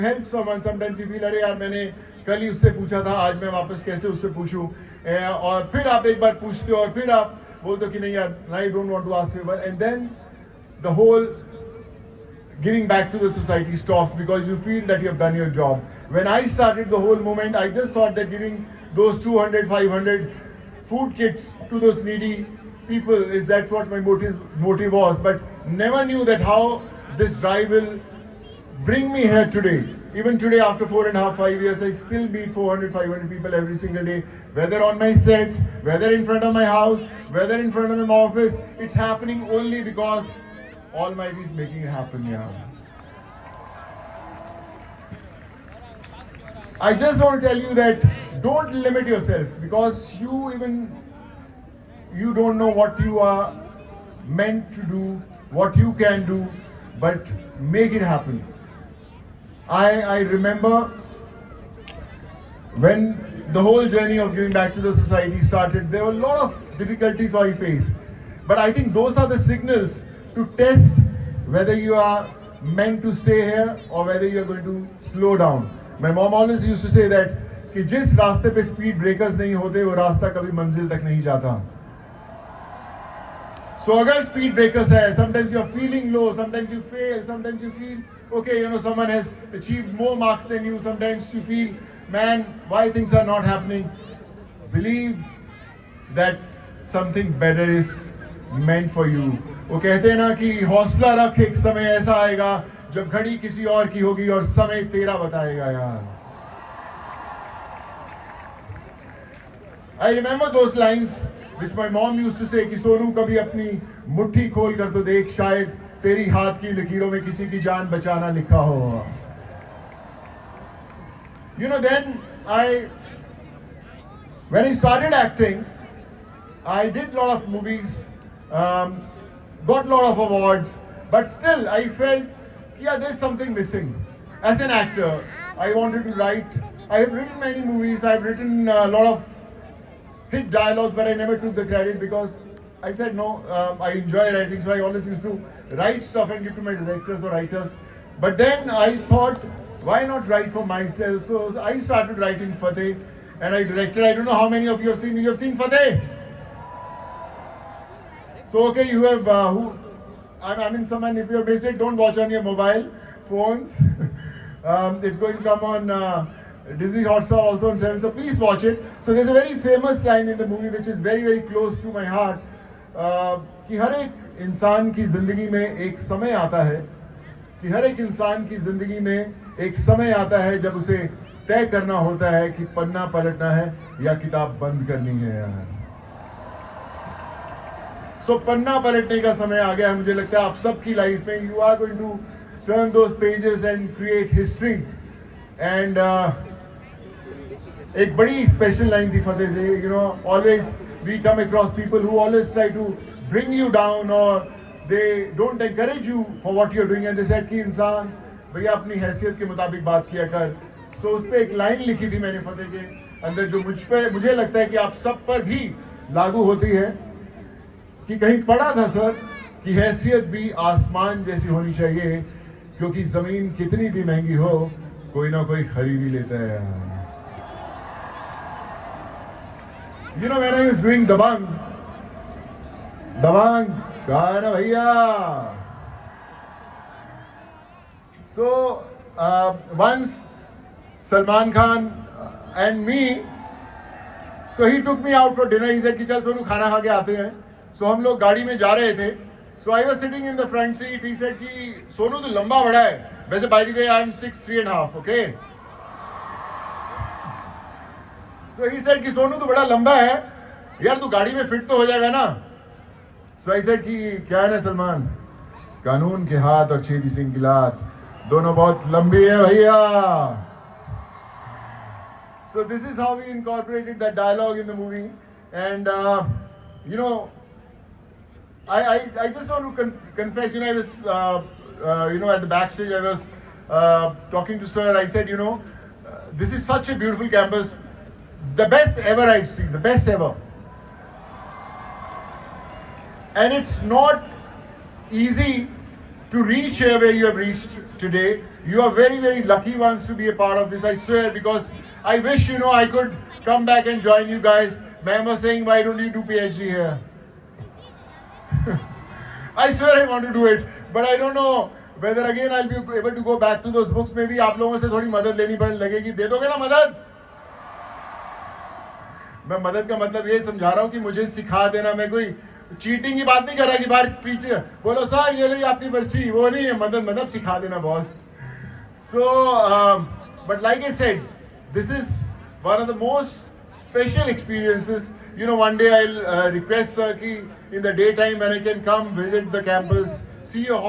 help someone, sometimes you feel अरे यार मैंने कल ही उससे पूछा था, आज मैं वापस कैसे उससे पूछूं, और फिर आप एक बार पूछते हो और फिर आप बोलते हो कि नहीं यार, I don't want to ask favor, and then the whole giving back to the society stops because you feel that you have done your job. When I started the whole movement, I just thought that giving those 200, 500 food kits to those needy people is that's what my motive was, but never knew that how this drive will bring me here today. Even today, after 4.5, 5 years, I still meet 400, 500 people every single day, whether on my sets, whether in front of my house, whether in front of my office. It's happening only because Almighty is making it happen, yeah. I just want to tell you that don't limit yourself because you don't know what you are meant to do, what you can do, but make it happen. I remember when the whole journey of giving back to the society started, there were a lot of difficulties I faced. But I think those are the signals to test whether you are meant to stay here or whether you are going to slow down. My mom always used to say that कि जिस रास्ते पे speed breakers नहीं होते वो रास्ता कभी मंजिल तक नहीं जाता. So अगर स्पीड ब्रेकर्स है, sometimes you are feeling low, sometimes you fail, sometimes you feel okay, someone has achieved more marks than you, sometimes you feel man, why things are not happening. Believe that something better is meant for you. वो कहते हैं ना कि हौसला रख, एक समय ऐसा आएगा जब घड़ी किसी और की होगी और समय तेरा बताएगा यार. I remember those lines which my mom used to say कि सोनू कभी अपनी मुट्ठी खोल कर तो देख, शायद तेरी हाथ की लकीरों में किसी की जान बचाना लिखा हो. Then when I started acting, I did a lot of movies, got a lot of awards, but still I felt yeah, there's something missing. As an actor, I wanted to write. I have written many movies. I've written a lot of hit dialogues, but I never took the credit because I said no, I enjoy writing, so I always used to write stuff and give to my directors or writers. But then I thought, why not write for myself? So I started writing Fateh and I directed. I don't know how many of you have seen. You have seen Fateh? So okay, you have someone, if you're basic, don't watch on your mobile phones. It's going to come on Disney Hotstar also on 7, so please watch it. So there's a very famous line in the movie which is very, very close to my heart. कि हर एक इंसान की जिंदगी में एक समय आता है कि हर एक इंसान की जिंदगी में एक समय आता है जब उसे तय करना होता है कि पन्ना पलटना है या किताब बंद करनी है यार. सो पन्ना पलटने का समय आ गया है. मुझे लगता है आप सबकी लाइफ में you are going to turn those pages and create history. And एक बड़ी स्पेशल लाइन थी फतेह से. Always we come across people who always try to bring you down और they don't encourage you for what you are doing, and they said कि इंसान भैया अपनी हैसियत के मुताबिक बात किया कर. सो उस पर एक लाइन लिखी थी मैंने फतेह के अंदर जो मुझे लगता है कि आप सब पर भी लागू होती है कि कहीं पढ़ा था सर कि हैसियत भी आसमान जैसी होनी चाहिए क्योंकि जमीन कितनी भी महंगी हो कोई ना कोई खरीद ही लेता है. When I was doing Dabang कहा ना भैया. So once Salman Khan and me, so he took me out for dinner. He said कि चल सोनू खाना खा के आते हैं. So हम लोग गाड़ी में जा रहे थे. So I was sitting in the front seat. He said कि सोनू तो लंबा बड़ा है. वैसे by the way I am 6'3.5", okay? So he said कि सोनू तो बड़ा लंबा है यार, तू गाड़ी में फिट तो हो जाएगा ना. So I said कि क्या है ना सलमान, कानून के हाथ और छेदी सिंह की लात दोनों बहुत लंबी है भैया. So this is how we incorporated that dialogue in the movie. And I just want to confess, I was at the backstage, I was talking to sir. I said, this is such a beautiful campus, the best ever I've seen, the best ever. And it's not easy to reach here where you have reached today. You are very, very lucky ones to be a part of this, I swear, because I wish, I could come back and join you guys. Ma'am was saying, why don't you do PhD here? I swear I want to do it, but I don't know whether again I'll be able to go back to those books. Maybe आप लोगों से थोड़ी मदद लेनी लगेगी. दे दोगे ना मदद? मैं मदद का मतलब ये समझा रहा हूँ कि मुझे सिखा देना. मैं कोई चीटिंग की बात नहीं कर रहा कि बाहर पीछे बोलो सर ये ली आपकी पर्ची, वो नहीं है. मदद मतलब सिखा देना boss. So, but like I said, this is one of the most special experiences. One day I'll request sir ki in the daytime when I can come visit the campus, see your